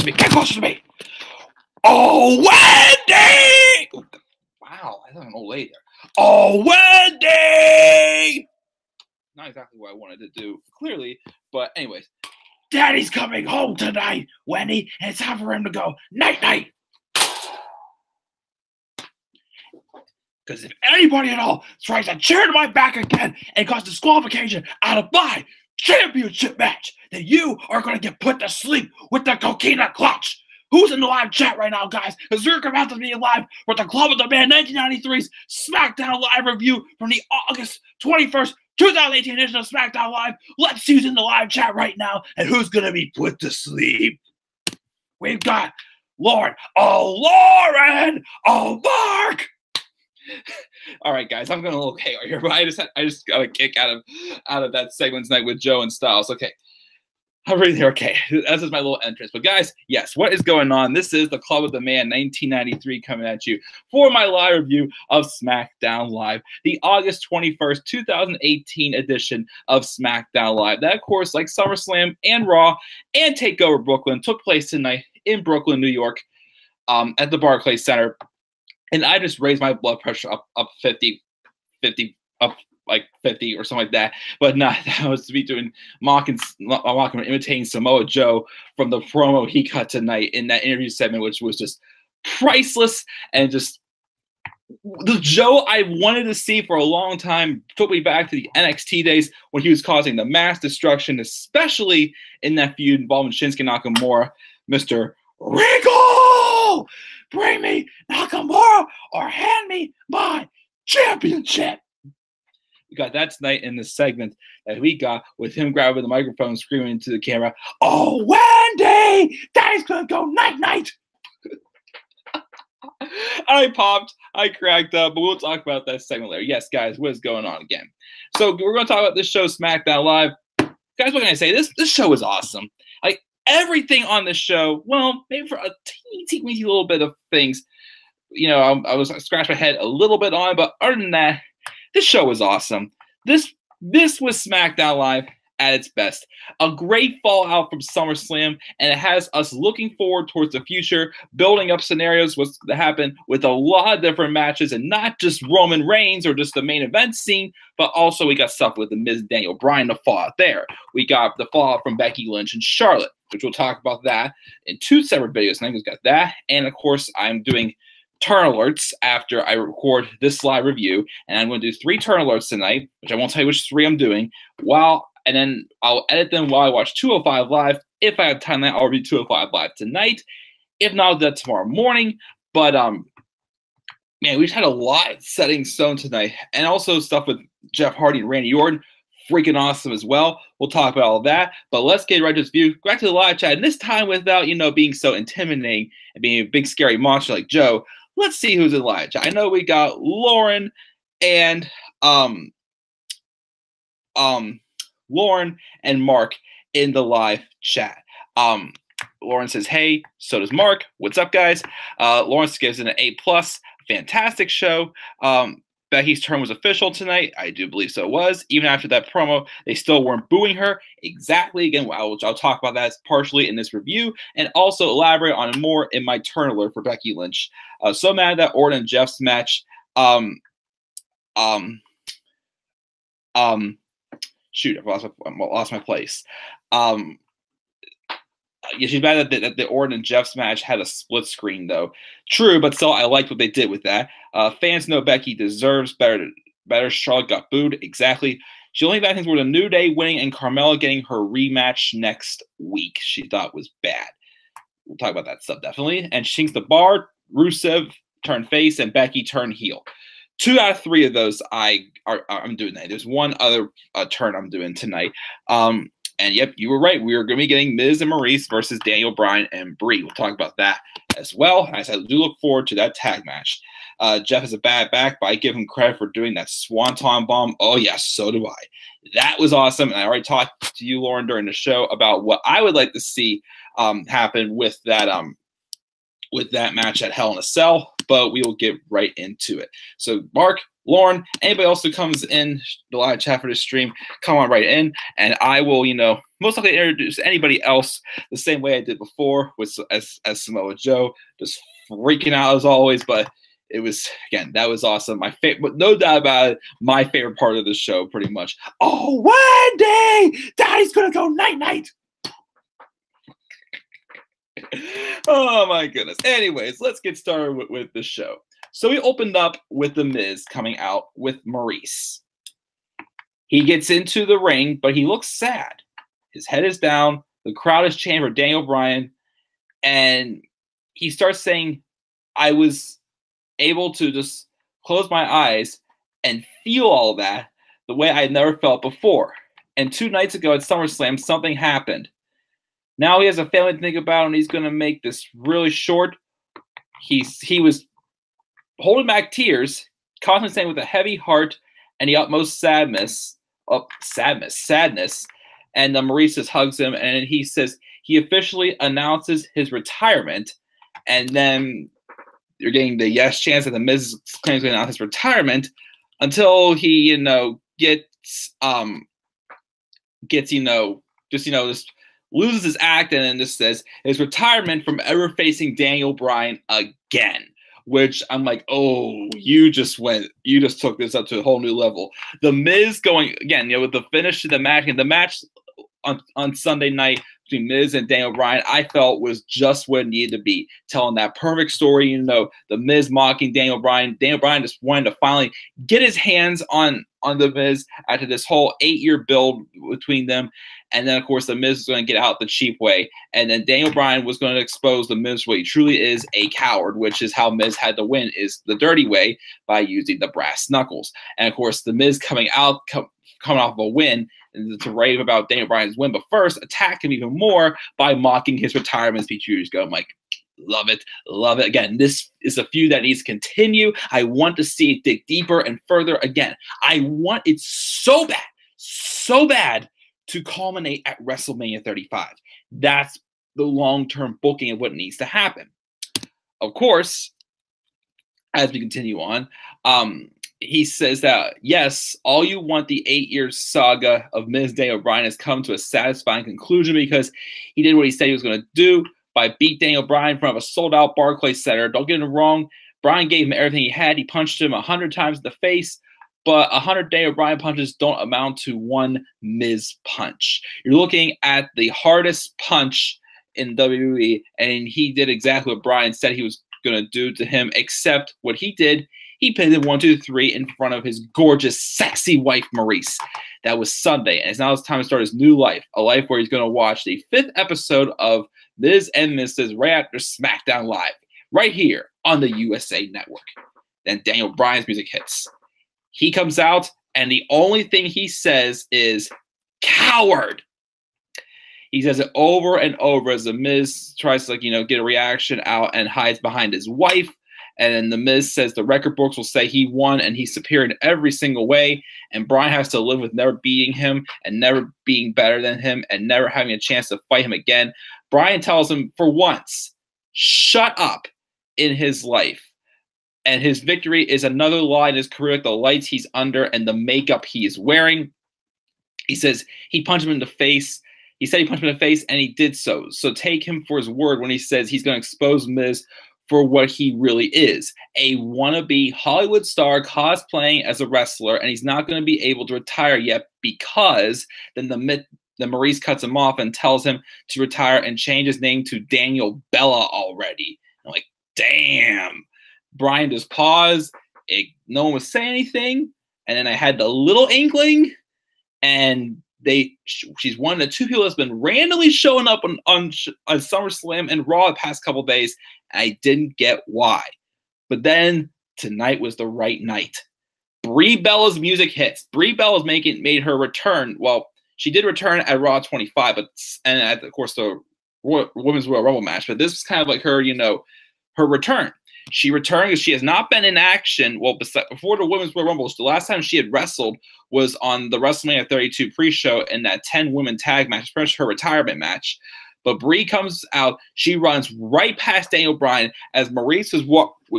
to me. Get closer to me. Oh, Wendy! Wow, I thought an old lady there. Oh, Wendy! Not exactly what I wanted to do, clearly, but anyways. Daddy's coming home tonight, Wendy, and it's time for him to go night-night. Because if anybody at all tries to chair to my back again and cause disqualification out of my championship match, then you are going to get put to sleep with the coquina clutch. Who's in the live chat right now, guys? Because we're about to be live with the Club of the Man 1993's SmackDown Live review from the August 21st, 2018 edition of SmackDown Live. Let's see who's in the live chat right now and who's going to be put to sleep. We've got Lauren. Oh, Lauren! Oh, Mark! All right, guys, I'm going a little chaos here, but I just got a kick out of that segment tonight with Joe and Styles. Okay. I'm really there. Okay, that's just my little entrance. But guys, yes, what is going on? This is the Club of the Man 1993 coming at you for my live review of SmackDown Live, the August 21st, 2018 edition of SmackDown Live. That, of course, like SummerSlam and Raw and TakeOver Brooklyn, took place tonight in Brooklyn, New York, at the Barclays Center. And I just raised my blood pressure up 50, up like 50 or something like that. But nah, that was to be doing imitating Samoa Joe from the promo he cut tonight in that interview segment, which was just priceless and just the Joe I wanted to see for a long time. Took me back to the NXT days when he was causing the mass destruction, especially in that feud involving Shinsuke Nakamura. Mr. Regal! Bring me Nakamura or hand me my championship. We got that tonight in the segment that we got with him grabbing the microphone, screaming into the camera, "Oh, Wendy! Daddy's gonna go night-night!" I popped, I cracked up, but we'll talk about that segment later. Yes, guys, what is going on again? So we're going to talk about this show, SmackDown Live. Guys, what can I say? This show is awesome. Like, everything on this show, well, maybe for a teeny little bit of things, you know, I was scratching my head a little bit on, but other than that, this show was awesome. This was SmackDown Live at its best. A great fallout from SummerSlam, and it has us looking forward towards the future, building up scenarios what's going to happen with a lot of different matches, and not just Roman Reigns or just the main event scene, but also we got stuff with the Miz, Daniel Bryan, the fallout there. We got the fallout from Becky Lynch and Charlotte, which we'll talk about that in two separate videos. And I just got that, and of course, I'm doing turn alerts after I record this live review, and I'm going to do 3 turn alerts tonight, which I won't tell you which 3 I'm doing, and then I'll edit them while I watch 205 Live. If I have time, I'll review 205 Live tonight. If not, I'll do that tomorrow morning. But man, we've had a lot set in stone tonight, and also stuff with Jeff Hardy and Randy Orton, freaking awesome as well. We'll talk about all of that, but let's get right to this view. Back to the live chat, and this time without, you know, being so intimidating and being a big scary monster like Joe. Let's see who's in live chat. I know we got Lauren and Lauren and Mark in the live chat. Lauren says, hey, so does Mark. What's up, guys? Lawrence gives it an A+. Fantastic show. Becky's turn was official tonight. I do believe so it was. Even after that promo, they still weren't booing her. Exactly. Again, I'll talk about that partially in this review and also elaborate on more in my turn alert for Becky Lynch. So mad that Orton and Jeff's match. Shoot, I lost my place. Yeah, she's mad that the Orton and Jeff's match had a split screen, though. True, but still, I liked what they did with that. Fans know Becky deserves better. Charlotte got booed. Exactly. She only bad things were the New Day winning and Carmella getting her rematch next week. She thought was bad. We'll talk about that stuff, definitely. And she thinks the Bar, Rusev turned face, and Becky turned heel. 2 out of 3 of those I'm doing that. There's one other turn I'm doing tonight. And yep, you were right. We are going to be getting Miz and Maurice versus Daniel Bryan and Brie. We'll talk about that as well. And I do look forward to that tag match. Jeff has a bad back, but I give him credit for doing that Swanton bomb. Oh, yes, so do I. That was awesome. And I already talked to you, Lauren, during the show about what I would like to see happen with that match at Hell in a Cell. But we will get right into it. So, Mark, Lauren, anybody else who comes in the live chat for this stream, come on right in, and I will, most likely introduce anybody else the same way I did before with as Samoa Joe, just freaking out as always. But it was, again, that was awesome. My favorite, no doubt about it, my favorite part of the show, pretty much. Oh, Wendy, Daddy's gonna go night night. Oh my goodness. Anyways, let's get started with the show. So we opened up with The Miz coming out with Maurice. He gets into the ring, but he looks sad. His head is down. The crowd is chanting for Daniel Bryan. And he starts saying, I was able to just close my eyes and feel all that the way I had never felt before. And 2 nights ago at SummerSlam, something happened. Now he has a family to think about, and he's going to make this really short. He was holding back tears, constantly saying with a heavy heart and the utmost sadness. And Maurice just hugs him, and he says he officially announces his retirement. And then you're getting the yes chance that The Miz claims to announce his retirement until he, just loses his act and then just says his retirement from ever facing Daniel Bryan again. Which I'm like, oh, you just took this up to a whole new level. The Miz going, again, with the finish to the match, and the match on Sunday night between Miz and Daniel Bryan, I felt was just what it needed to be. Telling that perfect story, the Miz mocking Daniel Bryan. Daniel Bryan just wanted to finally get his hands on the Miz after this whole 8-year build between them. And then, of course, the Miz was going to get out the cheap way. And then Daniel Bryan was going to expose the Miz what he truly is, a coward, which is how Miz had to win, is the dirty way, by using the brass knuckles. And, of course, the Miz coming off of a win to rave about Daniel Bryan's win, but first attack him even more by mocking his retirement speech years ago. I'm like, love it, love it. Again, this is a feud that needs to continue. I want to see it dig deeper and further. Again, I want it so bad to culminate at WrestleMania 35. That's the long-term booking of what needs to happen. Of course, as we continue on, he says that, yes, all you want, the 8-year saga of Miz Daniel Bryan has come to a satisfying conclusion because he did what he said he was going to do by beat Daniel Bryan in front of a sold-out Barclays Center. Don't get me wrong, Bryan gave him everything he had. He punched him 100 times in the face, but 100 Daniel Bryan punches don't amount to 1 Miz punch. You're looking at the hardest punch in WWE, and he did exactly what Bryan said he was going to do to him, except what he did, he pinned him 1, 2, 3 in front of his gorgeous, sexy wife, Maurice. That was Sunday, and it's now his time to start his new life, a life where he's going to watch the 5th episode of Miz and Mrs. right after Smackdown Live, right here on the USA Network. Then Daniel Bryan's music hits. He comes out, and the only thing he says is, coward. He says it over and over as The Miz tries to, get a reaction out and hides behind his wife. And then The Miz says the record books will say he won and he's superior in every single way. And Bryan has to live with never beating him and never being better than him and never having a chance to fight him again. Bryan tells him, for once, shut up in his life. And his victory is another lie in his career, like the lights he's under and the makeup he is wearing. He says he punched him in the face. He said he punched him in the face, and he did so. So take him for his word when he says he's going to expose Miz for what he really is, a wannabe Hollywood star cosplaying as a wrestler, and he's not going to be able to retire yet because then the Maurice cuts him off and tells him to retire and change his name to Daniel Bella already. I'm like, damn. Bryan just paused. No one was saying anything. And then I had the little inkling. And she's one of the 2 people that's been randomly showing up on SummerSlam and Raw the past couple days. And I didn't get why. But then tonight was the right night. Brie Bella's music hits. Brie Bella's made her return. Well, she did return at Raw 25, and at, of course, the Women's Royal Rumble match. But this is kind of like her, her return. She returned because she has not been in action. Well, before the Women's Royal Rumble, the last time she had wrestled was on the WrestleMania 32 pre-show in that 10-women tag match, especially her retirement match. But Brie comes out. She runs right past Daniel Bryan as Maurice is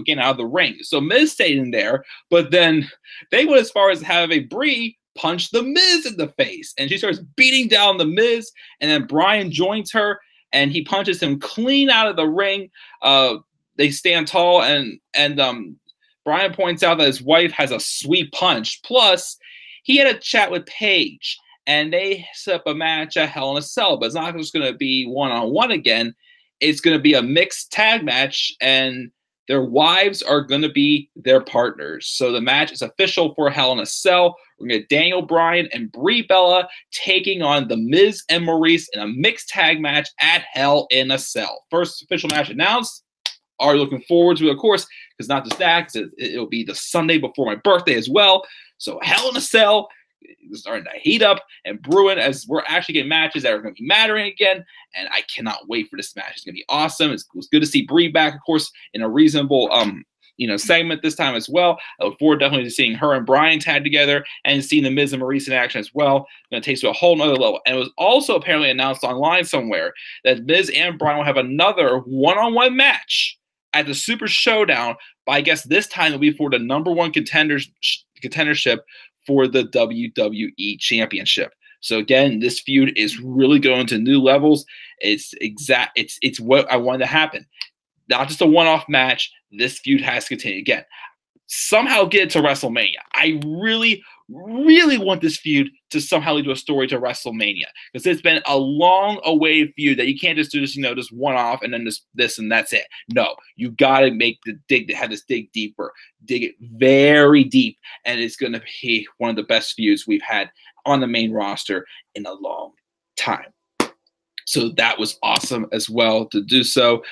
getting out of the ring. So Miz stayed in there, but then they went as far as having Brie punch the Miz in the face. And she starts beating down the Miz, and then Bryan joins her, and he punches him clean out of the ring. They stand tall, and Bryan points out that his wife has a sweet punch. Plus, he had a chat with Paige, and they set up a match at Hell in a Cell, but it's not just going to be one-on-one again. It's going to be a mixed tag match, and their wives are going to be their partners. So the match is official for Hell in a Cell. We're going to get Daniel Bryan and Brie Bella taking on The Miz and Maurice in a mixed tag match at Hell in a Cell. First official match announced. Are looking forward to it, of course, because not just that, it'll be the Sunday before my birthday as well. So Hell in a Cell is starting to heat up and brewing as we're actually getting matches that are going to be mattering again. And I cannot wait for this match. It's going to be awesome. It was good to see Brie back, of course, in a reasonable segment this time as well. I look forward definitely to seeing her and Bryan tag together and seeing the Miz and Maurice in action as well. Going to take it to a whole nother level. And it was also apparently announced online somewhere that Miz and Bryan will have another one-on-one match at the Super Showdown, but I guess this time it'll be for the #1 contendership for the WWE Championship. So again, this feud is really going to new levels. It's what I wanted to happen. Not just a one-off match. This feud has to continue again. Somehow get it to WrestleMania. I really, really want this feud to somehow lead to a story to WrestleMania, because it's been a long-awaited feud that you can't just do this, just one-off and then this and that's it. No, you got to have this dig deeper, dig it very deep, and it's going to be one of the best feuds we've had on the main roster in a long time. So that was awesome as well to do so.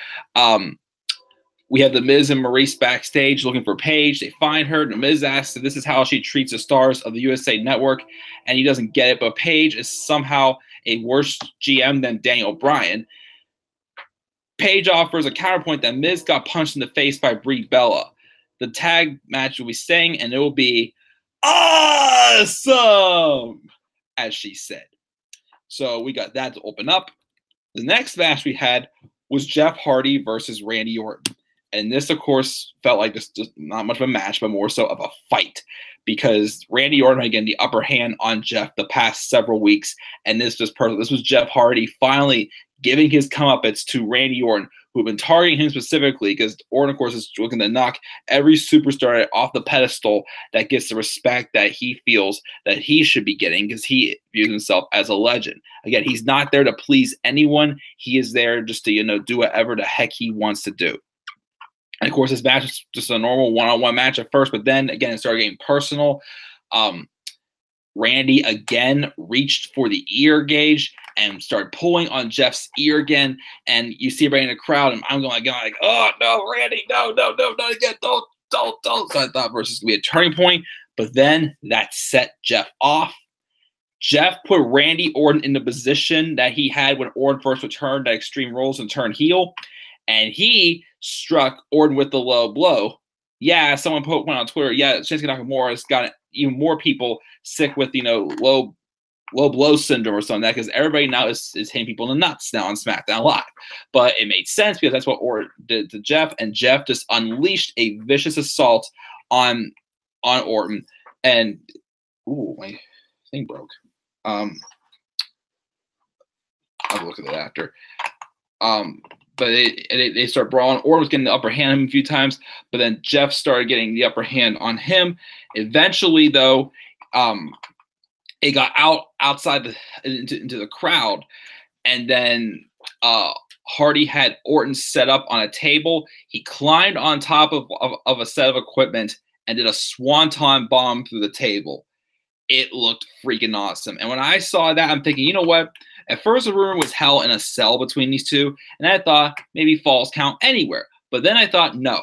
We have The Miz and Maurice backstage looking for Paige. They find her. The Miz asks if this is how she treats the stars of the USA Network, and he doesn't get it. But Paige is somehow a worse GM than Daniel Bryan. Paige offers a counterpoint that Miz got punched in the face by Brie Bella. The tag match will be staying, and it will be awesome, as she said. So we got that to open up. The next match we had was Jeff Hardy versus Randy Orton. And this, of course, felt like just not much of a match, but more so of a fight, because Randy Orton had, again, the upper hand on Jeff the past several weeks. And this was perfect. This was Jeff Hardy finally giving his comeuppance to Randy Orton, who had been targeting him specifically, because Orton, of course, is looking to knock every superstar off the pedestal that gets the respect that he feels that he should be getting, because he views himself as a legend. Again, he's not there to please anyone. He is there just to, do whatever the heck he wants to do. And of course, this match was just a normal one-on-one match at first, but then again, it started getting personal. Randy again reached for the ear gauge and started pulling on Jeff's ear again. And you see everybody in the crowd, and I'm going like, oh no, Randy, no, not again, don't. So I thought versus gonna be a turning point, but then that set Jeff off. Jeff put Randy Orton in the position that he had when Orton first returned at Extreme Rules and turned heel. And he struck Orton with the low blow. Yeah, someone put one on Twitter. Yeah, Shinsuke Nakamura has got even more people sick with, low blow syndrome or something like that, because everybody now is hitting people in the nuts now on SmackDown Live. But it made sense because that's what Orton did to Jeff, and Jeff just unleashed a vicious assault on Orton. And ooh, my thing broke. I'll look at it after. But they start brawling. Orton was getting the upper hand on him a few times, but then Jeff started getting the upper hand on him. Eventually, though, it got outside into the crowd, and then Hardy had Orton set up on a table. He climbed on top of a set of equipment and did a swanton bomb through the table. It looked freaking awesome. And when I saw that, I'm thinking, you know what? At first, the rumor was Hell in a Cell between these two, and I thought maybe falls count anywhere. But then I thought, no.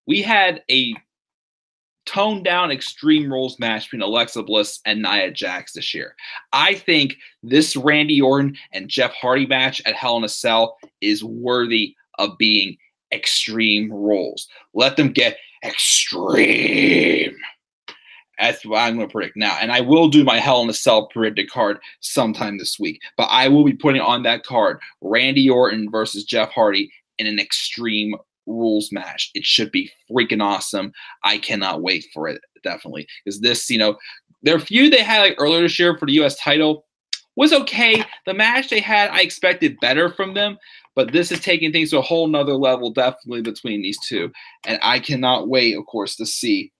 We had a toned-down Extreme Rules match between Alexa Bliss and Nia Jax this year. I think this Randy Orton and Jeff Hardy match at Hell in a Cell is worthy of being Extreme Rules. Let them get extreme. That's what I'm going to predict now. And I will do my Hell in a Cell predicted card sometime this week. But I will be putting on that card Randy Orton versus Jeff Hardy in an Extreme Rules match. It should be freaking awesome. I cannot wait for it, definitely. Because this, their feud they had like earlier this year for the U.S. title was okay. The match they had, I expected better from them. But this is taking things to a whole nother level, definitely, between these two. And I cannot wait, of course, to see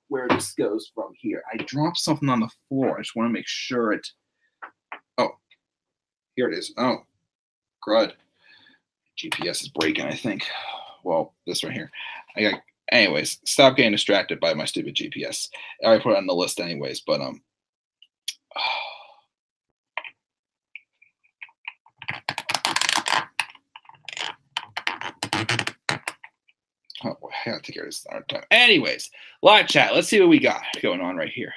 where this goes from here. I dropped something on the floor. I just want to make sure it. Oh, here it is. Oh, crud. GPS is breaking, I think. Well, this right here. Anyways, stop getting distracted by my stupid GPS. I already put it on the list anyways, but oh, I gotta take care of this another time. Anyways, live chat. Let's see what we got going on right here.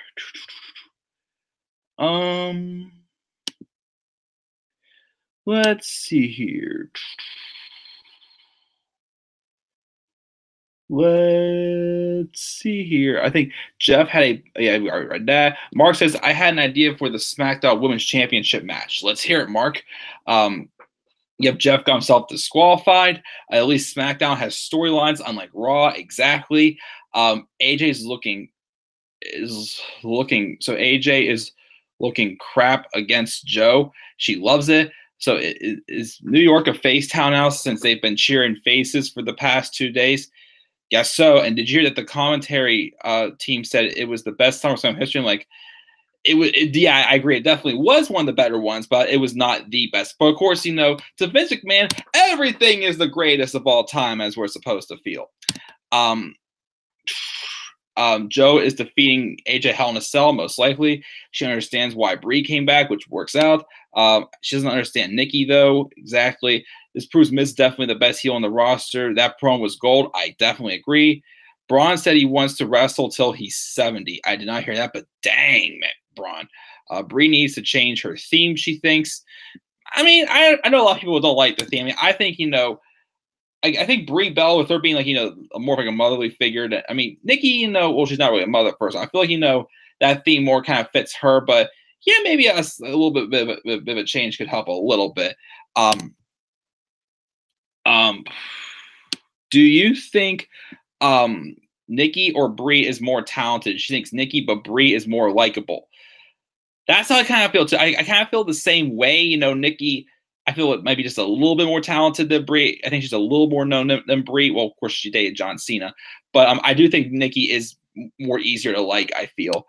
Let's see here. Let's see here. I think Jeff had we already read that. Mark says, I had an idea for the SmackDown Women's Championship match. Let's hear it, Mark. Yep, Jeff got himself disqualified. At least SmackDown has storylines, unlike Raw. Exactly. AJ is looking. So AJ is looking crap against Joe. She loves it. So is New York a face town now since they've been cheering faces for the past 2 days? Guess so. And did you hear that the commentary team said it was the best SummerSlam history? Like, yeah, I agree. It definitely was one of the better ones, but it was not the best. But of course, to Vince McMahon, everything is the greatest of all time, as we're supposed to feel. Joe is defeating AJ Hell in a Cell, most likely. She understands why Brie came back, which works out. She doesn't understand Nikki, though, exactly. This proves Miz definitely the best heel on the roster. That promo was gold. I definitely agree. Braun said he wants to wrestle till he's 70. I did not hear that, but dang, man, Braun. Brie needs to change her theme, she thinks. I mean, I know a lot of people don't like the theme. I mean, I think, I think Brie Bell, with her being more of like a motherly figure. Nikki, well, she's not really a mother person. I feel like, that theme more kind of fits her, but yeah, maybe a little bit of a change could help a little bit. Do you think Nikki or Brie is more talented? She thinks Nikki, but Brie is more likable. That's how I kind of feel too. I kind of feel the same way. Nikki, I feel it might be just a little bit more talented than Brie. I think she's a little more known than Brie. Well, of course, she dated John Cena, but I do think Nikki is more easier to like. I feel.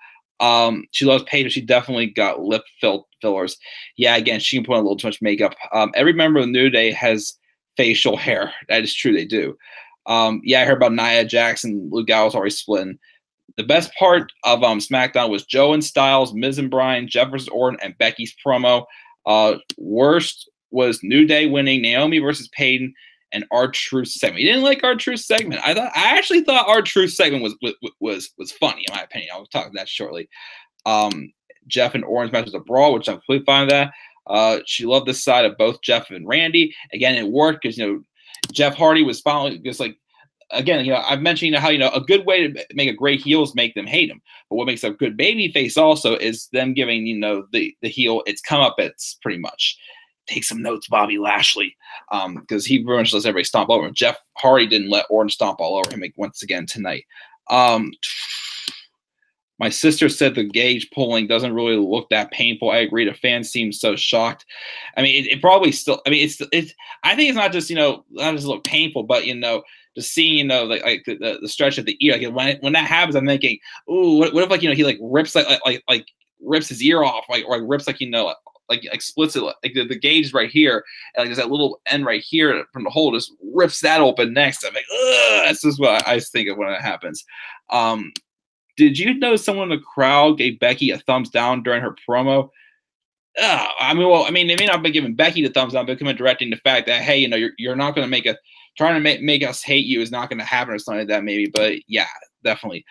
She loves Paige, but she definitely got lip fillers. Yeah, again, she can put on a little too much makeup. Every member of the New Day has facial hair. That is true. They do. Yeah, I heard about Nia Jax and Luke Gallows already splitting. The best part of SmackDown was Joe and Styles, Miz and Bryan, Jeff versus Orton, and Becky's promo. Worst was New Day winning, Naomi versus Peyton, and R-Truth segment. You didn't like R-Truth segment. I actually thought R-Truth segment was funny, in my opinion. I'll talk about that shortly. Jeff and Orton's match was a brawl, which I'm completely fine with that. She loved this side of both Jeff and Randy. Again, it worked because Jeff Hardy was finally just like, again, I've mentioned how a good way to make a great heel is make them hate him. But what makes a good baby face also is them giving the heel its comeuppance pretty much. Take some notes, Bobby Lashley, because he pretty much lets everybody stomp over him. Jeff Hardy didn't let Orton stomp all over him once again tonight. My sister said the gauge pulling doesn't really look that painful. I agree. The fans seem so shocked. I mean, it probably still. I mean, it's. I think it's not just not just look painful, but just seeing like the stretch of the ear. Like when that happens, I'm thinking, ooh, what if he like rips like rips his ear off, or rips like splits it, like the gauge is right here, and there's that little end right here from the hole, just rips that open next. I'm like, ugh, that's just what I think of when it happens. Did you know someone in the crowd gave Becky a thumbs down during her promo? They may not be giving Becky the thumbs down, but coming directing the fact that, hey, you're not going to trying to make us hate you is not going to happen or something like that, maybe. But yeah, definitely.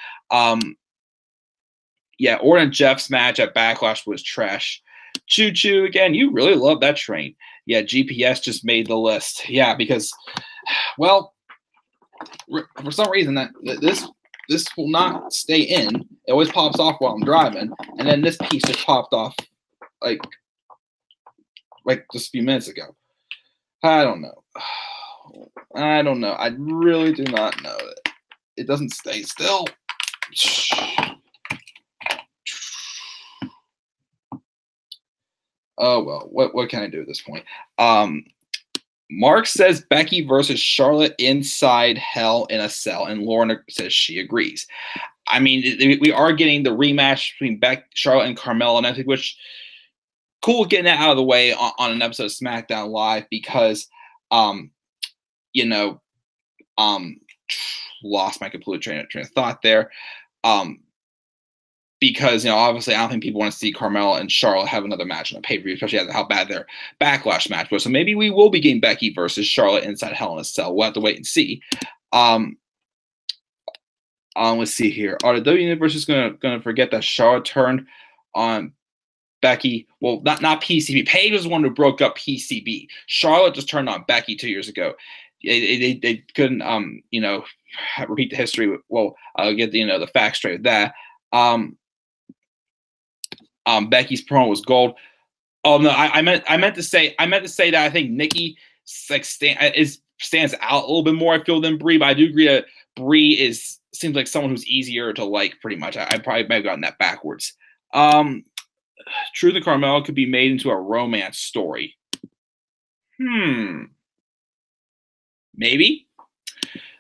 Yeah, Orton and Jeff's match at Backlash was trash. Choo choo again. You really love that train. Yeah, GPS just made the list. Yeah, because, well, for some reason this this will not stay in. It always pops off while I'm driving, and then this piece just popped off like just a few minutes ago. I don't know. I don't know. I really do not know. It doesn't stay still. Oh well, what can I do at this point? Mark says Becky versus Charlotte inside Hell in a Cell, and Lauren says she agrees. I mean, we are getting the rematch between Charlotte and Carmella next week, which cool getting that out of the way on an episode of SmackDown Live because, lost my complete train of thought there. Because, obviously I don't think people want to see Carmella and Charlotte have another match in a pay-per-view, especially after how bad their Backlash match was. So maybe we will be getting Becky versus Charlotte inside Hell in a Cell. We'll have to wait and see. Let's see here. Are the W Universe gonna forget that Charlotte turned on Becky? Well, not PCB. Paige was the one who broke up PCB. Charlotte just turned on Becky 2 years ago. They couldn't repeat the history. Well, I'll get the facts straight with that. Becky's promo was gold. Oh no, I meant to say that I think Nikki stands out a little bit more, I feel, than Brie, but I do agree that Brie seems like someone who's easier to like, pretty much. I probably might have gotten that backwards. Truth and Carmella could be made into a romance story. Maybe.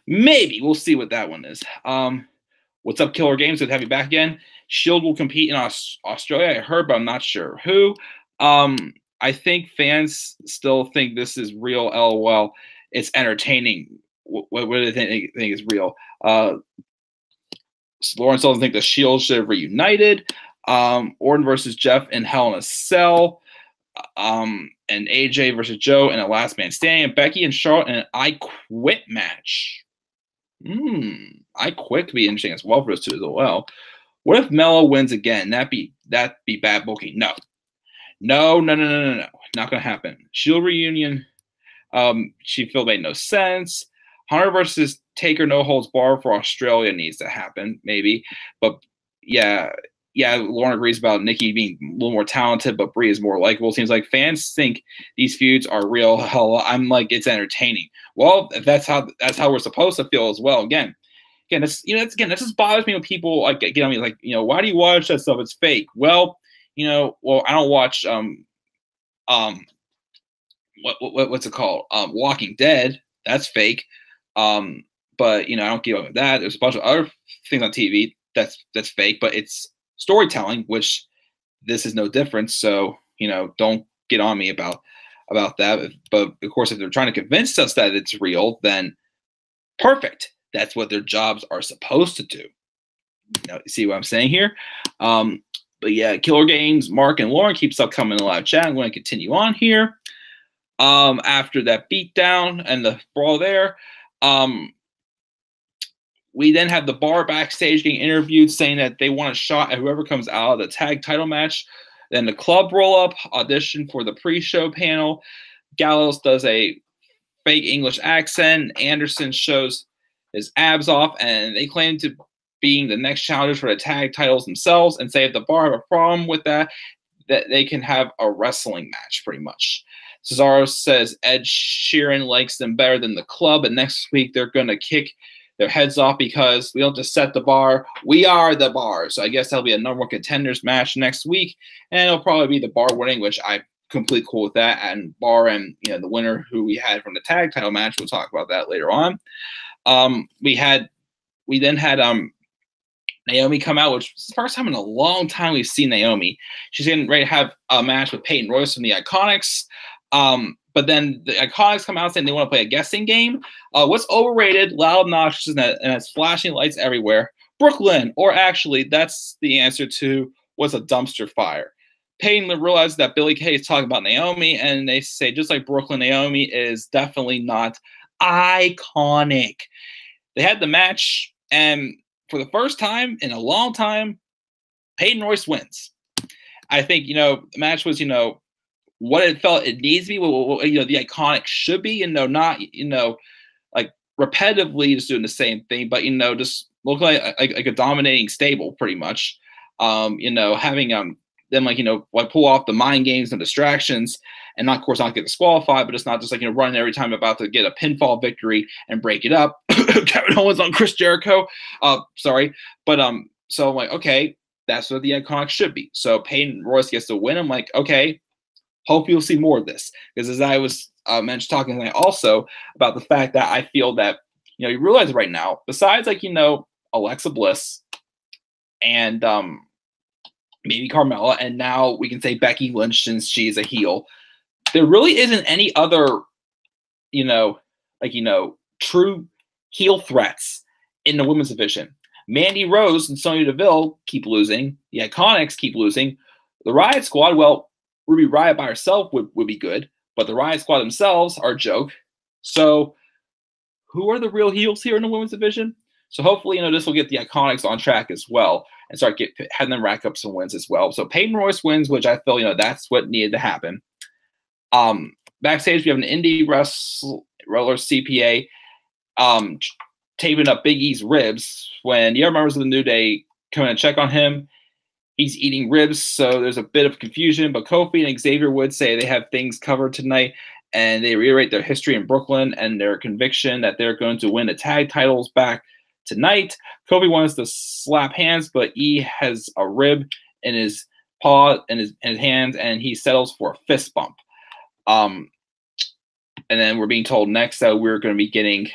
We'll see what that one is. What's up, Killer Games? Good to have you back again. Shield will compete in Australia, I heard, but I'm not sure who. I think fans still think this is real. LOL. It's entertaining. What do they think is real? Lawrence doesn't think the Shield should have reunited. Orton versus Jeff in Hell in a Cell. And AJ versus Joe in a Last Man Standing. And Becky and Charlotte in an I Quit match. I Quit could be interesting as well for us two as well. What if Mello wins again? That'd be bad booking. No. Not gonna happen. Shield reunion. She felt made no sense. Hunter versus Taker no holds bar for Australia needs to happen, maybe. But yeah, Lauren agrees about Nikki being a little more talented, but Brie is more likable. Seems like fans think these feuds are real. Hell, I'm like, it's entertaining. Well, if that's how we're supposed to feel as well. Again, that just bothers me when people like get on me like, why do you watch that stuff? It's fake. Well, I don't watch what's it called? Walking Dead. That's fake. But I don't give up with that. There's a bunch of other things on TV that's fake, but it's storytelling, which this is no different. So, don't get on me about that. But of course, if they're trying to convince us that it's real, then perfect. That's what their jobs are supposed to do. You see what I'm saying here? But yeah, Killer Games, Mark and Lauren keeps up coming in the live chat. I'm going to continue on here. After that beatdown and the brawl there, we then have the Bar backstage getting interviewed, saying that they want a shot at whoever comes out of the tag title match. Then the Club roll up, audition for the pre-show panel. Gallows does a fake English accent. Anderson shows his abs off, and they claim to being the next challengers for the tag titles themselves, and say if the Bar have a problem with that they can have a wrestling match, pretty much. Cesaro says Ed Sheeran likes them better than the Club, and next week they're going to kick their heads off because we don't just set the Bar, we are the Bar. So I guess that'll be a number one contenders match next week, and it'll probably be the Bar winning, which I'm completely cool with that. And Bar and the winner who we had from the tag title match, we'll talk about that later on. We then had Naomi come out, which is the first time in a long time we've seen Naomi. She's getting ready to have a match with Peyton Royce from the Iconics. But then the Iconics come out saying they want to play a guessing game. What's overrated, loud, obnoxious, and has flashing lights everywhere? Brooklyn, or actually, that's the answer to what's a dumpster fire. Peyton realizes that Billie Kay is talking about Naomi, and they say, just like Brooklyn, Naomi is definitely not iconic. They had the match, and for the first time in a long time, Peyton Royce wins. I think, the match was, what it felt it needs to be, what, the Iconic should be, not, like repetitively just doing the same thing, but, just look like a dominating stable, pretty much. Having them like pull off the mind games and distractions, and not, of course, not get disqualified, but it's not just running every time about to get a pinfall victory and break it up. Kevin Owens on Chris Jericho. Sorry, but so I'm like, okay, that's what the Iconics should be. So Peyton Royce gets to win. I'm like, okay, hope you'll see more of this, because as I was talking tonight also about the fact that I feel that you realize right now, besides Alexa Bliss and maybe Carmella, and now we can say Becky Lynch since she's a heel, there really isn't any other true heel threats in the women's division. Mandy Rose and Sonya Deville keep losing. The Iconics keep losing. The Riot Squad, well, Ruby Riot by herself would be good, but the Riot Squad themselves are a joke. So who are the real heels here in the women's division? So hopefully, this will get the Iconics on track as well and start having them rack up some wins as well. So Peyton Royce wins, which I feel, that's what needed to happen. Backstage, we have an indie wrestler, CPA, taping up Big E's ribs. When the other members of the New Day come in and check on him, he's eating ribs, so there's a bit of confusion. But Kofi and Xavier Woods say they have things covered tonight, and they reiterate their history in Brooklyn and their conviction that they're going to win the tag titles back tonight. Kofi wants to slap hands, but E has a rib in his paw and his hands, and he settles for a fist bump. And then we're being told next that we're going to be getting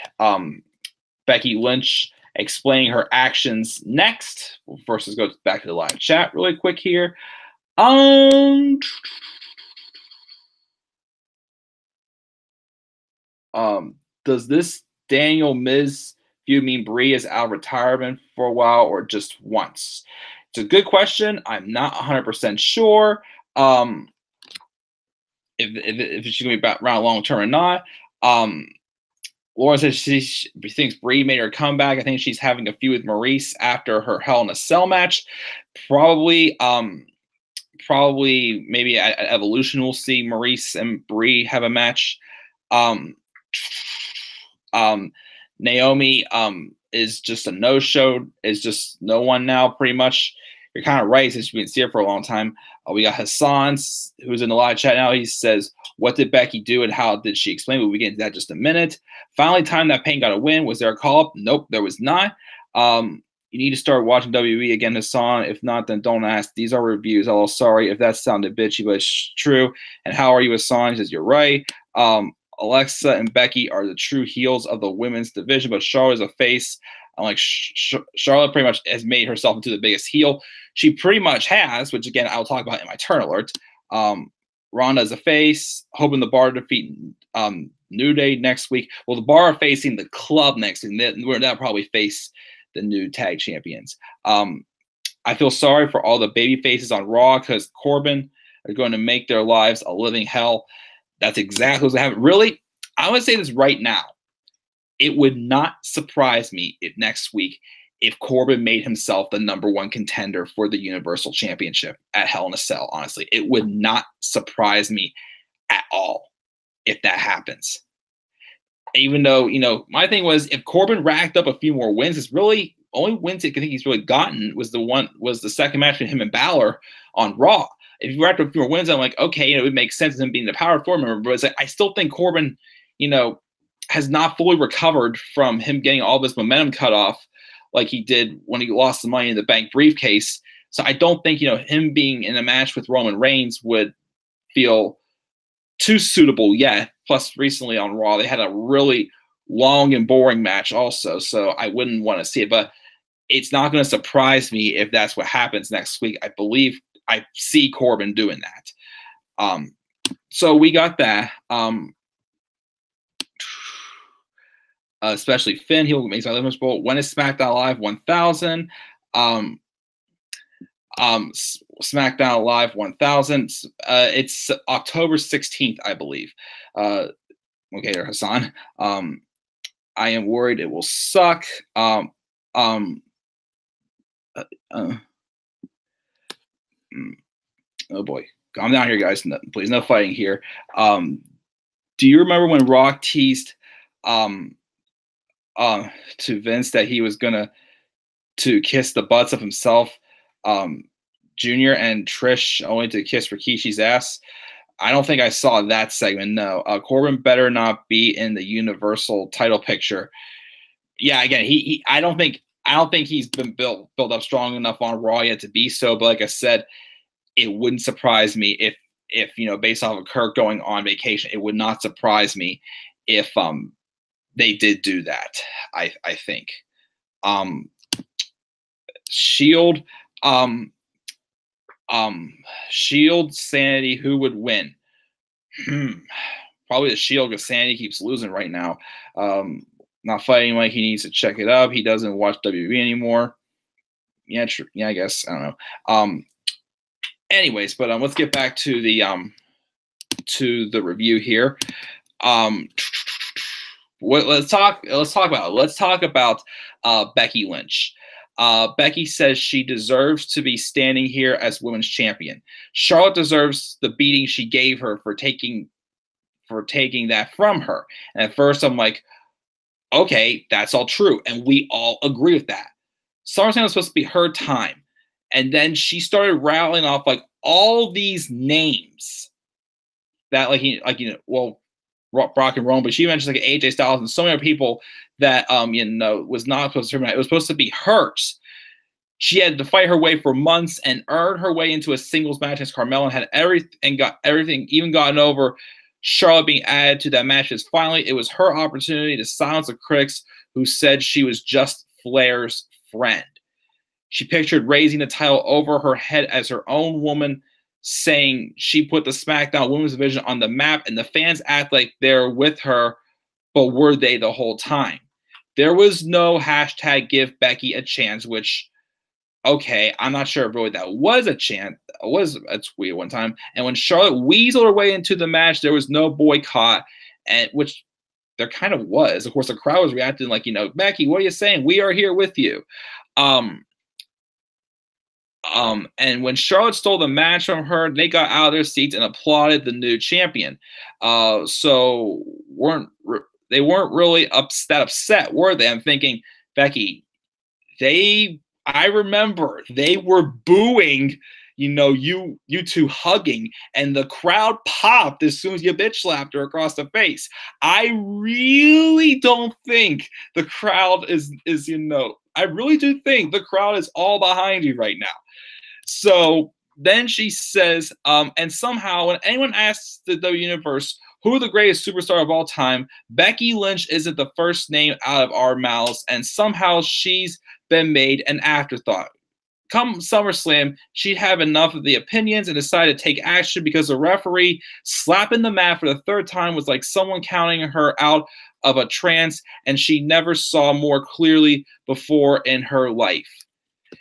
Becky Lynch explaining her actions next. We'll first, let's go back to the live chat really quick here. Does this Daniel Miz feud mean Brie is out of retirement for a while or just once? It's a good question. I'm not 100% sure if she's going to be around long term or not. Laura says she thinks Brie made her comeback. I think she's having a feud with Maurice after her Hell in a Cell match. Probably maybe at Evolution we'll see Maurice and Brie have a match. Naomi is just a no-show. Is just no one now, pretty much. You're kind of right, since we didn't see her for a long time. We got Hassan, who's in the live chat now. He says, what did Becky do and how did she explain? We'll get into that in just a minute. Finally, time that Payne got a win. Was there a call-up? Nope, there was not. You need to start watching WWE again, Hassan. If not, then don't ask. These are reviews. Oh, sorry if that sounded bitchy, but it's true. And how are you, Hassan? He says, you're right. Alexa and Becky are the true heels of the women's division, but Charlotte is a face. Charlotte pretty much has made herself into the biggest heel. She pretty much has, which again I'll talk about in my turn alert. Ronda is a face, hoping the Bar to defeat New Day next week. Well, the Bar are facing the Club next week. They'll probably face the new tag champions. I feel sorry for all the baby faces on Raw because Corbin are going to make their lives a living hell. That's exactly what's happening. Really, I want to say this right now. It would not surprise me if next week if Corbin made himself the #1 contender for the Universal Championship at Hell in a Cell. Honestly, it would not surprise me at all if that happens. Even though, my thing was if Corbin racked up a few more wins, it's really only wins I think he's really gotten was the second match between him and Balor on Raw. If he racked up a few more wins, I'm like, okay, it would make sense him being the power forward member. But it's like, I still think Corbin, has not fully recovered from him getting all this momentum cut off like he did when he lost the Money in the Bank briefcase. So I don't think, him being in a match with Roman Reigns would feel too suitable yet. Plus, recently on Raw, they had a really long and boring match also. So I wouldn't want to see it. But it's not going to surprise me if that's what happens next week. I believe I see Corbin doing that. So we got that. Especially Finn, he'll make my limits bowl. When is SmackDown Live 1000? SmackDown Live 1000. It's October 16th, I believe. Okay, there, Hassan. I am worried it will suck. Oh boy, calm down here, guys. No, please, no fighting here. Do you remember when Rock teased to Vince that he was gonna to kiss the butts of himself, Junior, and Trish only to kiss Rikishi's ass. I don't think I saw that segment. No, Corbin better not be in the Universal title picture. Yeah, again, I don't think he's been built up strong enough on Raw yet to be so. But like I said, it wouldn't surprise me if based off of Kirk going on vacation, it would not surprise me if they did do that. I think Shield. Shield, Sanity, who would win? Probably the Shield, because Sanity keeps losing right now. Not fighting like he needs to check it up. He doesn't watch WWE anymore. Yeah, true. Yeah, I guess. I don't know. Anyways, but let's get back to the review here. Let's talk about Becky Lynch. Becky says she deserves to be standing here as women's champion. Charlotte deserves the beating she gave her for taking that from her. And at first I'm like, okay, that's all true. And we all agree with that. SummerSlam was supposed to be her time. And then she started rattling off like all these names that Brock and Roman, but she mentions like AJ Styles and so many other people that was not supposed to terminate. It was supposed to be hers. She had to fight her way for months and earn her way into a singles match against Carmella, and had got everything, even gotten over Charlotte being added to that match. Because finally, it was her opportunity to silence the critics who said she was just Flair's friend. She pictured raising the title over her head as her own woman, saying she put the SmackDown Women's Division on the map, and the fans act like they're with her, but were they the whole time? There was no hashtag give Becky a chance, which, okay, I'm not sure if really that was a chance. It was a tweet one time. And when Charlotte weaseled her way into the match, there was no boycott, and which there kind of was. Of course, the crowd was reacting like, Becky, what are you saying? We are here with you. And when Charlotte stole the match from her, they got out of their seats and applauded the new champion. So they weren't really that upset, were they? I'm thinking, Becky, I remember they were booing, you two hugging, and the crowd popped as soon as you bitch slapped her across the face. I really don't think the crowd is I really do think the crowd is all behind you right now. So then she says, and somehow when anyone asks the W Universe who the greatest superstar of all time, Becky Lynch isn't the first name out of our mouths, and somehow she's been made an afterthought. Come SummerSlam, she'd have enough of the opinions and decide to take action, because the referee slapping the mat for the third time was like someone counting her out of a trance, and she never saw more clearly before in her life.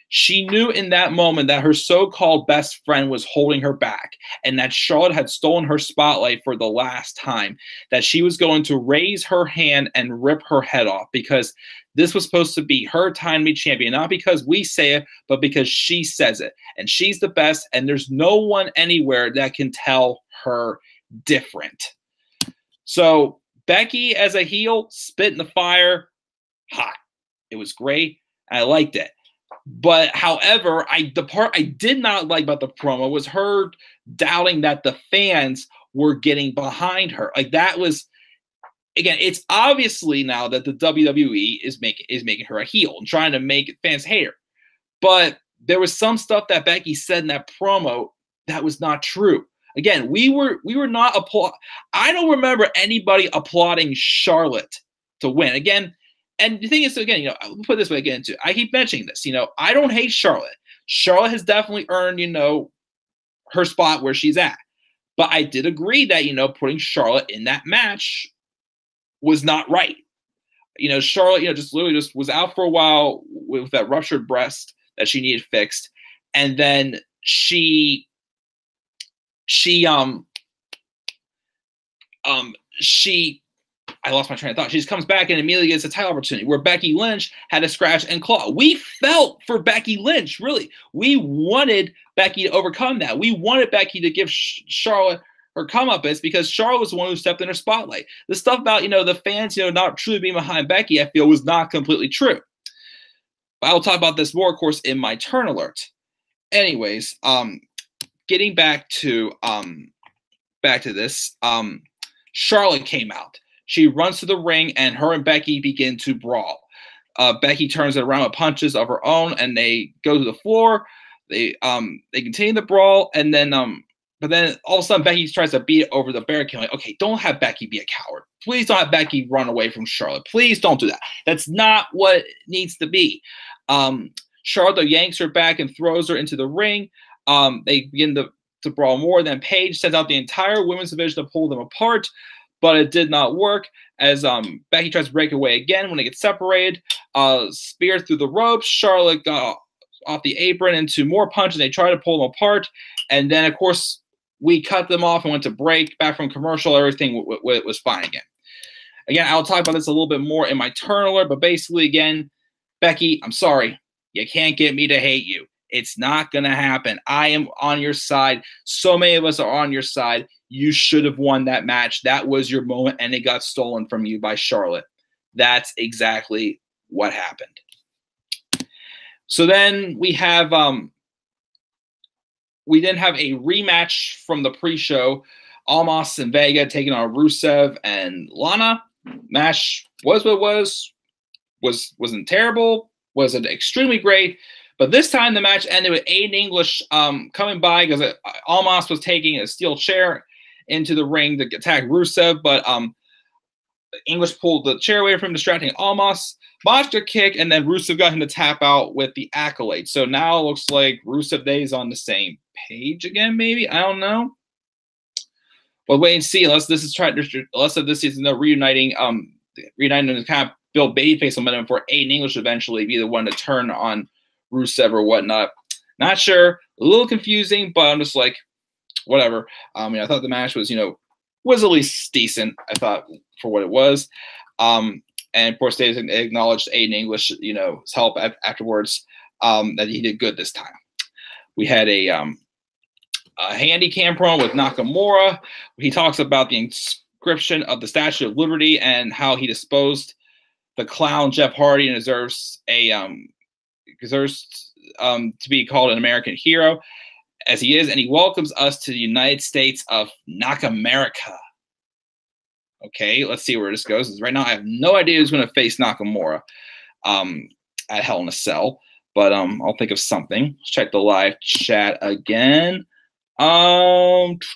She knew in that moment that her so-called best friend was holding her back, and that Charlotte had stolen her spotlight for the last time, that she was going to raise her hand and rip her head off, because this was supposed to be her time to be champion, not because we say it, but because she says it. And she's the best, and there's no one anywhere that can tell her different. So Becky as a heel, spit in the fire, hot. It was great. I liked it. But however, the part I did not like about the promo was her doubting that the fans were getting behind her. Like, that was, again, it's obviously now that the WWE is making her a heel and trying to make fans hate her. But there was some stuff that Becky said in that promo that was not true. Again, we were not applaud. I don't remember anybody applauding Charlotte to win. Again, and the thing is, again, I'll put it this way again too. I keep mentioning this. I don't hate Charlotte. Charlotte has definitely earned, her spot where she's at. But I did agree that, putting Charlotte in that match was not right. Charlotte, just literally just was out for a while with that ruptured breast that she needed fixed. And then I lost my train of thought. She just comes back and immediately gets a title opportunity where Becky Lynch had to scratch and claw. We felt for Becky Lynch, really. We wanted Becky to overcome that. We wanted Becky to give Charlotte her comeuppance, because Charlotte was the one who stepped in her spotlight. The stuff about, the fans, not truly being behind Becky, I feel was not completely true. But I'll talk about this more, of course, in my turn alert. Anyways, getting back to this, Charlotte came out. She runs to the ring, and her and Becky begin to brawl. Becky turns it around with punches of her own, and they go to the floor. They continue the brawl, and then but then all of a sudden Becky tries to beat over the barricade. Like, okay, don't have Becky be a coward. Please don't have Becky run away from Charlotte. Please don't do that. That's not what it needs to be. Charlotte yanks her back and throws her into the ring. They begin to brawl more. Then Paige sends out the entire women's division to pull them apart, but it did not work as Becky tries to break away again when they get separated. Spear through the ropes. Charlotte got off the apron into more punches. They try to pull them apart, and then of course we cut them off and went to break. Back from commercial, everything was fine again. Again, I'll talk about this a little bit more in my turn alert, but basically, again, Becky, I'm sorry. You can't get me to hate you. It's not going to happen. I am on your side. So many of us are on your side. You should have won that match. That was your moment, and it got stolen from you by Charlotte. That's exactly what happened. So then we have we then have a rematch from the pre-show. Almas and Vega taking on Rusev and Lana. Match was what it was. Wasn't terrible. Wasn't extremely great. But this time the match ended with Aiden English coming by because Almas was taking a steel chair into the ring to attack Rusev, but English pulled the chair away from him, distracting Almas. Monster kick, and then Rusev got him to tap out with the accolade. So now it looks like Rusev Day is on the same page again, maybe? I don't know. Well, wait and see. Unless this is reuniting to kind of build babyface momentum for Aiden English eventually be the one to turn on Rusev or whatnot. Not sure. A little confusing, but I'm just like, whatever. I thought the match was, was at least decent, I thought, for what it was. And of course, they acknowledged Aiden English, his help afterwards, that he did good this time. We had a handy cam promo with Nakamura. He talks about the inscription of the Statue of Liberty and how he disposed the clown Jeff Hardy and deserves to be called an American hero, as he is, and he welcomes us to the United States of Nakamerica. Okay, let's see where this goes. Right now, I have no idea who's going to face Nakamura at Hell in a Cell, but I'll think of something. Let's check the live chat again. Let's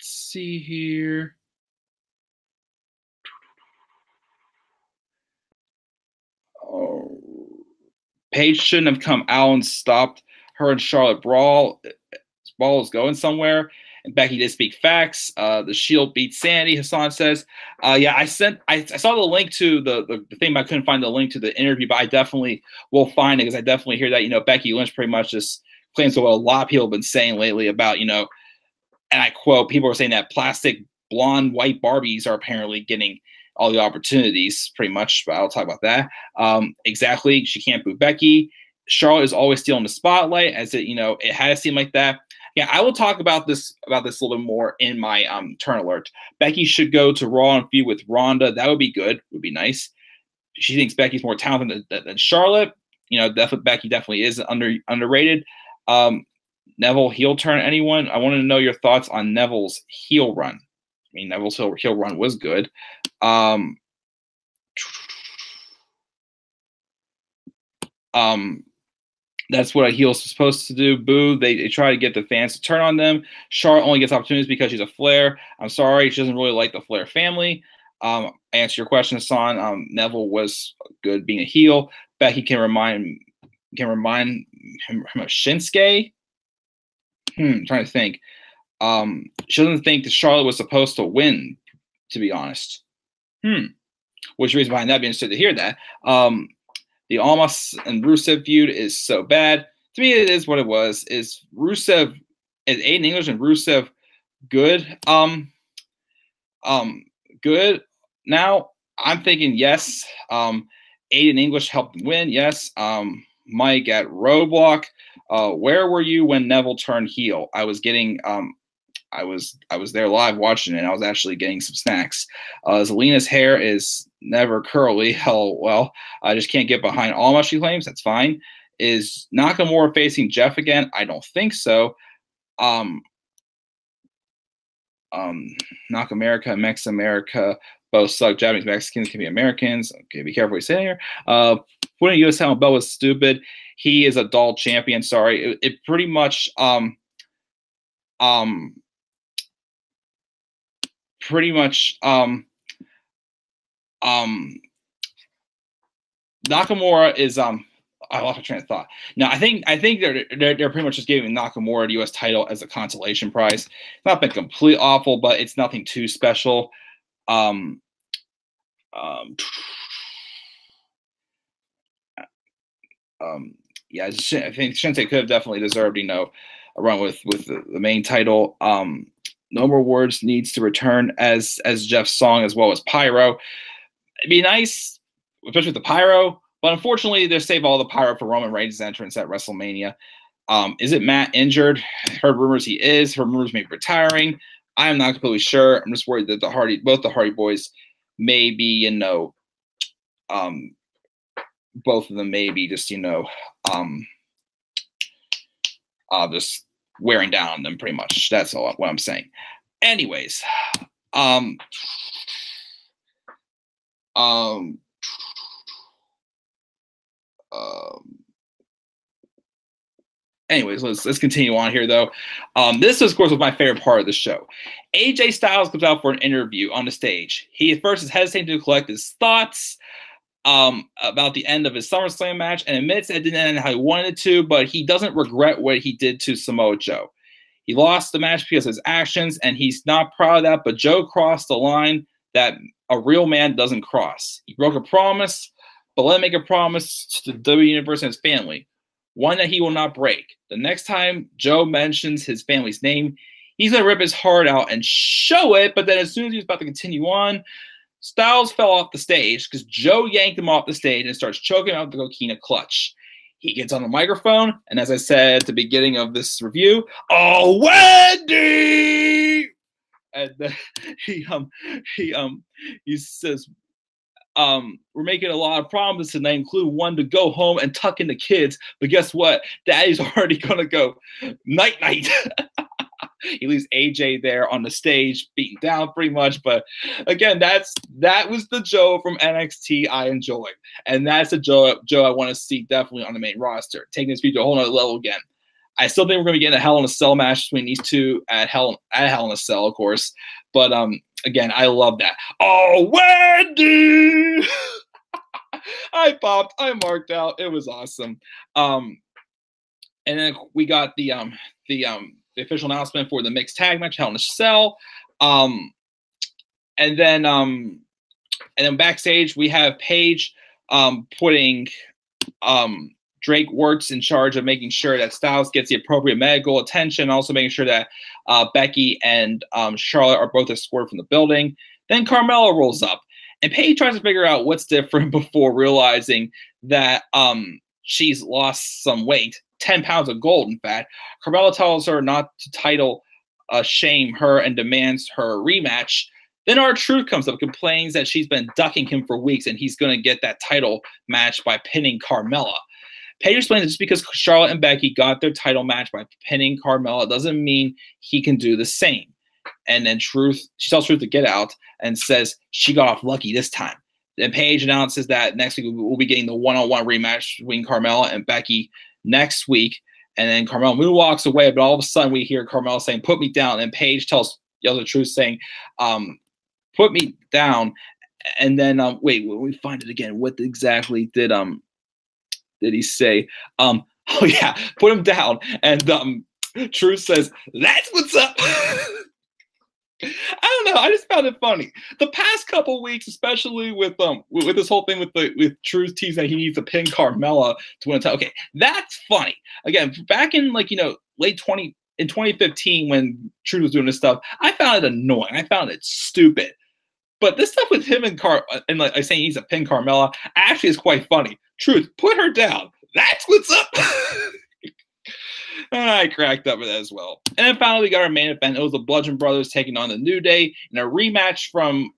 see here. Paige shouldn't have come out and stopped her and Charlotte brawl. Ball is going somewhere. And Becky did speak facts. The Shield beat Sandy, Hassan says. Yeah, I saw the link to the thing, but I couldn't find the link to the interview, but I definitely will find it because I definitely hear that, Becky Lynch pretty much just claims what a lot of people have been saying lately about, and I quote, people are saying that plastic blonde white Barbies are apparently getting all the opportunities pretty much, but I'll talk about that. Exactly. She can't boo Becky. Charlotte is always stealing the spotlight, as it has seemed like that. Yeah, I will talk about this a little bit more in my turn alert. Becky should go to Raw and feud with Ronda. That would be good. Would be nice. She thinks Becky's more talented than Charlotte. Becky definitely is underrated. Neville heel turn, anyone? I wanted to know your thoughts on Neville's heel run. Neville's heel run was good. That's what a heel is supposed to do. Boo. They try to get the fans to turn on them. Charlotte only gets opportunities because she's a Flair. I'm sorry. She doesn't really like the Flair family. Answer your question, Hassan. Neville was good being a heel. Becky can remind him of Shinsuke. I'm trying to think. She doesn't think that Charlotte was supposed to win, to be honest. Which reason behind that? Be interested to hear that. The Almas and Rusev feud is so bad. To me, it is what it was. Is Aiden English and Rusev good? Good. Now, I'm thinking yes. Aiden English helped win. Yes. Mike at Roadblock. Where were you when Neville turned heel? I was getting I was there live watching it, and I was actually getting some snacks. Zelina's hair is never Curly. Hell, well, I just can't get behind all my she claims. That's fine. Is Nakamura facing Jeff again? I don't think so. Knock America, Mex America, both suck. Japanese Mexicans can be Americans. Okay, be careful what you say here. Putting US title belt was stupid. He is a dull champion. Sorry, it pretty much Nakamura is I lost my train of thought. No, I think they're pretty much just giving Nakamura the U.S. title as a consolation prize. It's not been completely awful, but it's nothing too special. Yeah, I think Shinsuke could have definitely deserved, a run with the main title. No More Words needs to return as Jeff's song, as well as Pyro. It'd be nice, especially with the Pyro. But unfortunately, they save all the Pyro for Roman Reigns' entrance at WrestleMania. Is it Matt injured? Heard rumors he is. Heard rumors may be retiring. I am not completely sure. I'm just worried that both the Hardy Boys may be, both of them may be just, just wearing down on them pretty much. That's all what I'm saying. Anyways, anyways, let's continue on here, though. This, of course, was my favorite part of the show. AJ Styles comes out for an interview on the stage. He at first is hesitating to collect his thoughts about the end of his SummerSlam match and admits it didn't end how he wanted it to, but he doesn't regret what he did to Samoa Joe. He lost the match because of his actions, and he's not proud of that, but Joe crossed the line that a real man doesn't cross. He broke a promise, but let him make a promise to the WWE Universe and his family, one that he will not break. The next time Joe mentions his family's name, he's going to rip his heart out and show it, but then as soon as he was about to continue on, Styles fell off the stage because Joe yanked him off the stage and starts choking out the Coquina clutch. He gets on the microphone, and as I said at the beginning of this review, "Oh, Wendy!" And then he says, "We're making a lot of promises, and they include one to go home and tuck in the kids. But guess what? Daddy's already gonna go night night." He leaves AJ there on the stage, beaten down pretty much. But again, that was the Joe from NXT I enjoy, and that's the Joe I want to see definitely on the main roster, taking this feud to a whole nother level again. I still think we're going to get a Hell in a Cell match between these two at Hell in a Cell, of course. But again, I love that. Oh, Wendy! I popped. I marked out. It was awesome. And then we got the official announcement for the mixed tag match, Hell in a Cell. And then backstage we have Paige putting Drake Wirtz in charge of making sure that Styles gets the appropriate medical attention, also making sure that Becky and Charlotte are both escorted from the building. Then Carmella rolls up, and Paige tries to figure out what's different before realizing that she's lost some weight, 10 pounds of gold, in fact. Carmella tells her not to title shame her and demands her rematch. Then R-Truth comes up, complains that she's been ducking him for weeks and he's going to get that title match by pinning Carmella. Paige explains that just because Charlotte and Becky got their title match by pinning Carmella doesn't mean he can do the same. And then she tells Truth to get out and says she got off lucky this time. Then Paige announces that next week we'll be getting the one-on-one rematch between Carmella and Becky next week. And then Carmella moonwalks away, but all of a sudden we hear Carmella saying, "Put me down." And Paige yells the Truth saying, "Put me down." And then wait, when we find it again, what exactly did he say? Oh yeah, put him down. And Truth says, "That's what's up." I don't know. I just found it funny. The past couple weeks, especially with this whole thing with Truth teasing that he needs to pin Carmella to win a title. Okay, that's funny. Again, back in late 2015 when Truth was doing this stuff, I found it annoying. I found it stupid. But this stuff with him and saying he needs to pin Carmella actually is quite funny. Truth, put her down. That's what's up. And I cracked up with that as well. And then finally, we got our main event. It was the Bludgeon Brothers taking on the New Day in a rematch from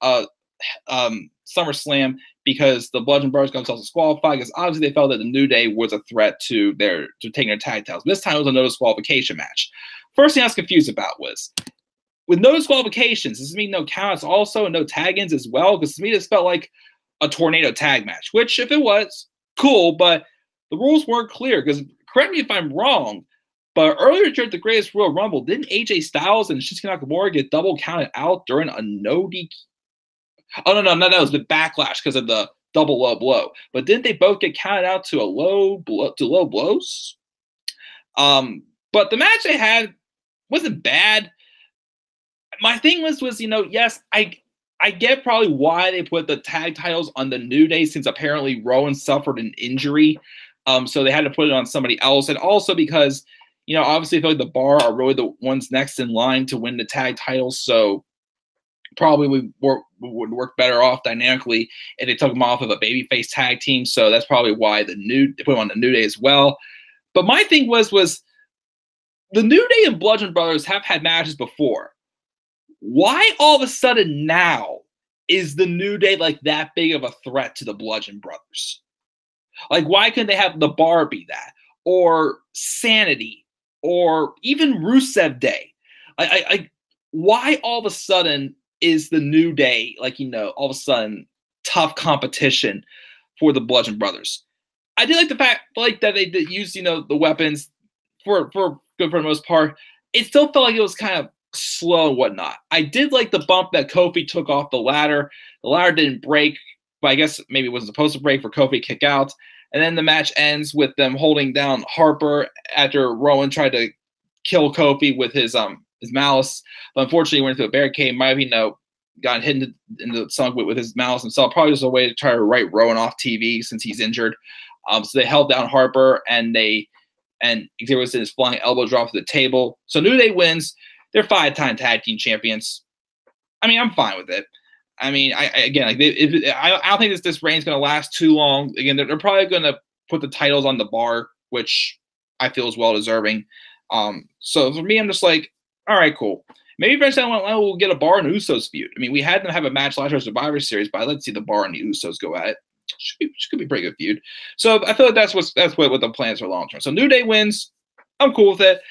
SummerSlam because the Bludgeon Brothers got themselves disqualified because obviously they felt that the New Day was a threat to taking their tag titles. This time it was a no disqualification match. First thing I was confused about was with no disqualifications, does this mean no counts also and no tag-ins as well? Because to me this felt like a tornado tag match, which if it was, cool, but the rules weren't clear because correct me if I'm wrong, but earlier during the Greatest Royal Rumble, didn't AJ Styles and Shinsuke Nakamura get double counted out during a no DQ? Oh, no, that was the backlash because of the double low blow. But didn't they both get counted out to low blows? But the match they had wasn't bad. My thing was yes, I get probably why they put the tag titles on the New Day since apparently Rowan suffered an injury. So they had to put it on somebody else. And also because, obviously I feel like the Bar are really the ones next in line to win the tag titles. So probably would work better off dynamically if they took them off of a babyface tag team. So that's probably why they put them on the New Day as well. But my thing was the New Day and Bludgeon Brothers have had matches before. Why all of a sudden now is the New Day like that big of a threat to the Bludgeon Brothers? Like, why couldn't they have the Bar be that? Or Sanity? Or even Rusev Day? Why all of a sudden is the New Day, all of a sudden tough competition for the Bludgeon Brothers? I did like the fact that they did use, the weapons for good for the most part. It still felt like it was kind of slow and whatnot. I did like the bump that Kofi took off the ladder. The ladder didn't break, but I guess maybe it wasn't supposed to break for Kofi to kick out. And then the match ends with them holding down Harper after Rowan tried to kill Kofi with his malice. But unfortunately, he went into a barricade. Might have, gotten hit in the sunk with his malice himself. Probably just a way to try to write Rowan off TV since he's injured. So they held down Harper and Xavier Woods did his flying elbow drop to the table. So New Day wins. They're 5-time tag team champions. I mean, I'm fine with it. I mean, I don't think this reign's going to last too long. Again, they're probably going to put the titles on the Bar, which I feel is well deserving. So for me, I'm just like, all right, cool. Maybe eventually we'll get a Bar and Usos feud. I mean, we had them have a match last year Survivor Series, but let's see the Bar and the Usos go at it. Should be a pretty good feud. So I feel like that's what the plans are long term. So New Day wins. I'm cool with it.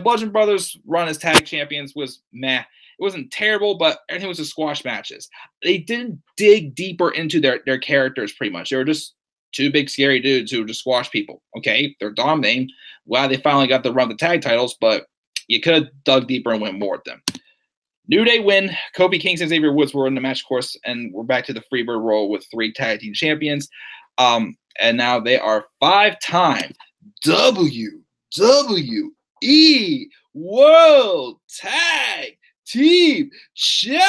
Bludgeon Brothers run as tag champions was meh. It wasn't terrible, but everything was just squash matches. They didn't dig deeper into their characters pretty much. They were just two big scary dudes who would just squash people. Okay, they're dominating. Wow, they finally got to run the tag titles, but you could have dug deeper and went more with them. New Day win. Kofi Kingston and Xavier Woods were in the match, of course, and we're back to the Freebird role with 3 tag team champions. And now they are 5-time WWE World Tag Team Champions.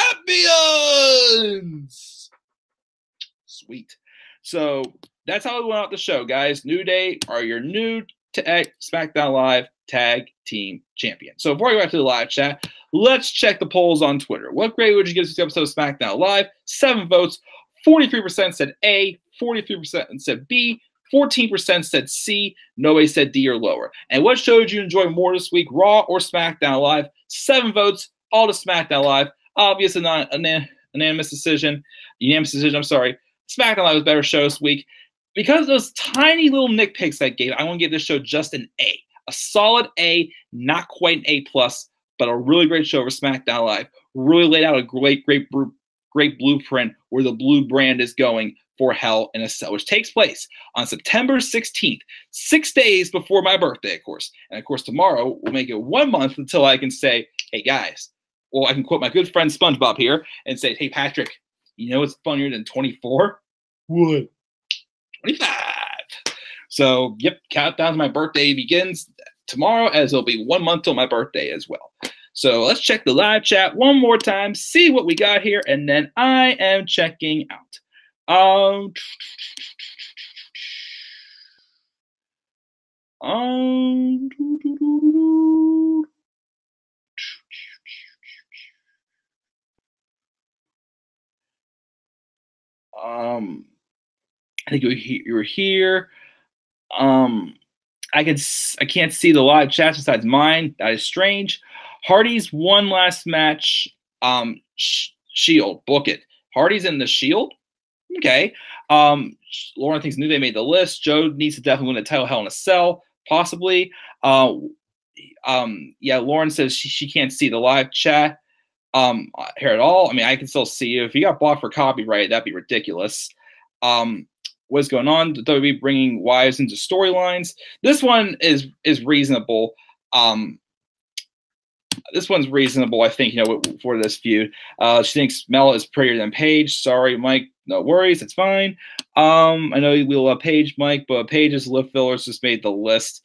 Sweet. So that's how we went out the show, guys. New Day are your new SmackDown Live Tag Team Champions. So before we go back to the live chat, let's check the polls on Twitter. What grade would you give this episode of SmackDown Live? 7 votes. 43% said A, 43% said B, 14% said C, nobody said D or lower. And what show did you enjoy more this week, Raw or SmackDown Live? 7 votes, all to SmackDown Live. Obvious and not unanimous decision. I'm sorry. SmackDown Live was a better show this week. Because of those tiny little nitpicks I gave, I want to give this show just an A. A solid A, not quite an A+, but a really great show for SmackDown Live. Really laid out a great blueprint where the blue brand is going for Hell in a Cell, which takes place on September 16th, 6 days before my birthday, of course. And, of course, tomorrow we'll make it 1 month until I can say, hey, guys, well, I can quote my good friend SpongeBob here and say, hey, Patrick, you know what's funnier than 24? What? 25. So, yep, countdown to my birthday begins tomorrow, as it'll be 1 month till my birthday as well. So let's check the live chat one more time, see what we got here, and then I am checking out. I think you were here. I can't see the live chat besides mine. That is strange. Hardy's one last match. Shield, book it. Hardy's in the Shield. Okay. Lauren thinks New Day made the list. Joe needs to definitely win the title Hell in a Cell, possibly. Yeah, Lauren says she can't see the live chat here at all. I mean, I can still see you. If you got blocked for copyright, that'd be ridiculous. What's going on? The WWE bringing wives into storylines. This one is reasonable. This one's reasonable, I think, for this feud. She thinks Mel is prettier than Paige. Sorry, Mike. No worries. It's fine. I know we love Paige, Mike, but Paige's lip fillers just made the list.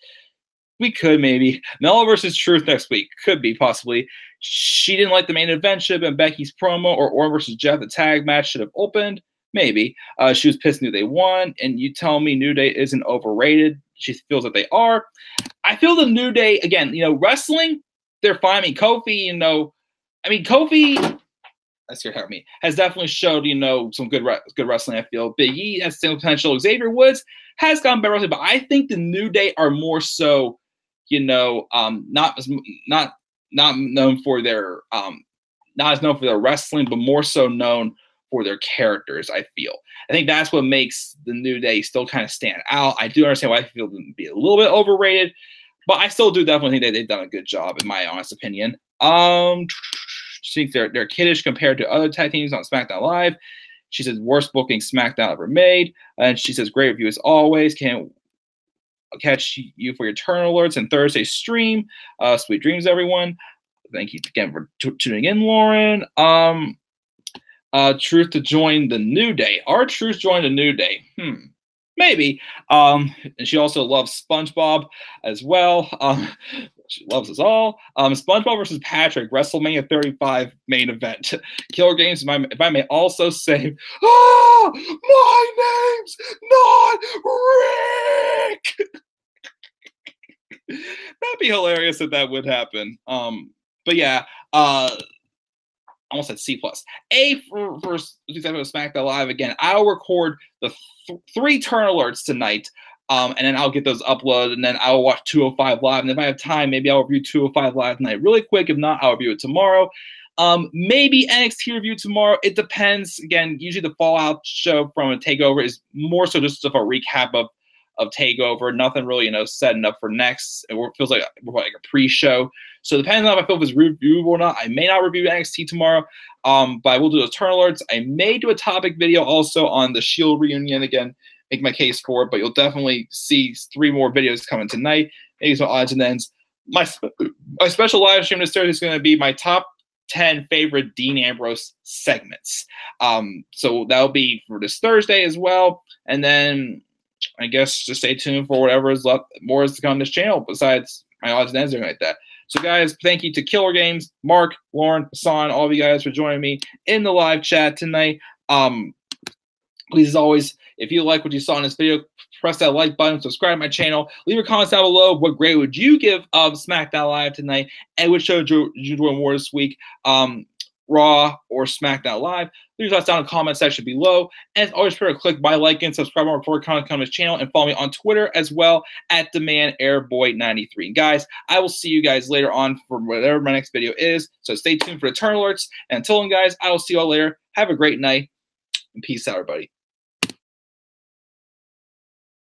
We could maybe. Mel versus Truth next week. Could be, possibly. She didn't like the main event. Should have been Becky's promo, or Orton versus Jeff. The tag match should have opened. Maybe. She was pissed New Day won, and you tell me New Day isn't overrated. She feels that they are. I feel the New Day, again, wrestling, they're fine. I mean, Kofi, Kofi, that's your help me, has definitely showed, some good wrestling, I feel. Big E has some potential. Xavier Woods has gotten better wrestling, but I think the New Day are more so, not known for their, not as known for their wrestling, but more so known for their characters, I feel. I think that's what makes the New Day still kind of stand out. I do understand why I feel them to be a little bit overrated, but I still do definitely think that they've done a good job, in my honest opinion. She thinks they're kiddish compared to other tag teams on SmackDown Live. She says, worst booking SmackDown ever made. And she says, great review as always. Can't catch you for your turn alerts and Thursday stream. Sweet dreams, everyone. Thank you again for tuning in, Lauren. Truth to join the New Day. Our Truth join the New Day. Maybe. And she also loves SpongeBob as well. She loves us all. SpongeBob versus Patrick, WrestleMania 35 main event. Killer Games, if I may also say, my name's not Rick. That'd be hilarious if that would happen. But yeah, I almost said C+. A for SmackDown Live again. I'll record the 3 turn alerts tonight, and then I'll get those uploaded, and then I'll watch 205 Live. And if I have time, maybe I'll review 205 Live tonight really quick. If not, I'll review it tomorrow. Maybe NXT review tomorrow. It depends. Again, usually the Fallout show from a TakeOver is more so just a recap of TakeOver. Nothing really, setting up for next. It feels like a pre-show. So depending on if I feel if it's reviewable or not, I may not review NXT tomorrow. But I will do those turn alerts. I may do a topic video also on the Shield reunion again, make my case for it. But you'll definitely see 3 more videos coming tonight. Maybe some odds and ends. My special live stream this Thursday is going to be my top 10 favorite Dean Ambrose segments. So that'll be for this Thursday as well. And then I guess just stay tuned for whatever is left, more is to come on this channel besides my odds and ends and like that. So guys, thank you to Killer Games, Mark, Lauren, Hassan, all of you guys for joining me in the live chat tonight. Please, as always, if you like what you saw in this video, press that like button, subscribe to my channel, leave your comments down below. What grade would you give of SmackDown Live tonight? And which show did you enjoy more this week? Raw or SmackDown Live? Leave your thoughts down in the comment section below. And as always, remember to click my like and subscribe more before content comes to this channel, and follow me on Twitter as well at TheManAirBoy93. And guys, I will see you guys later on for whatever my next video is. So stay tuned for the turn alerts. And until then, guys, I will see you all later. Have a great night and peace out, everybody.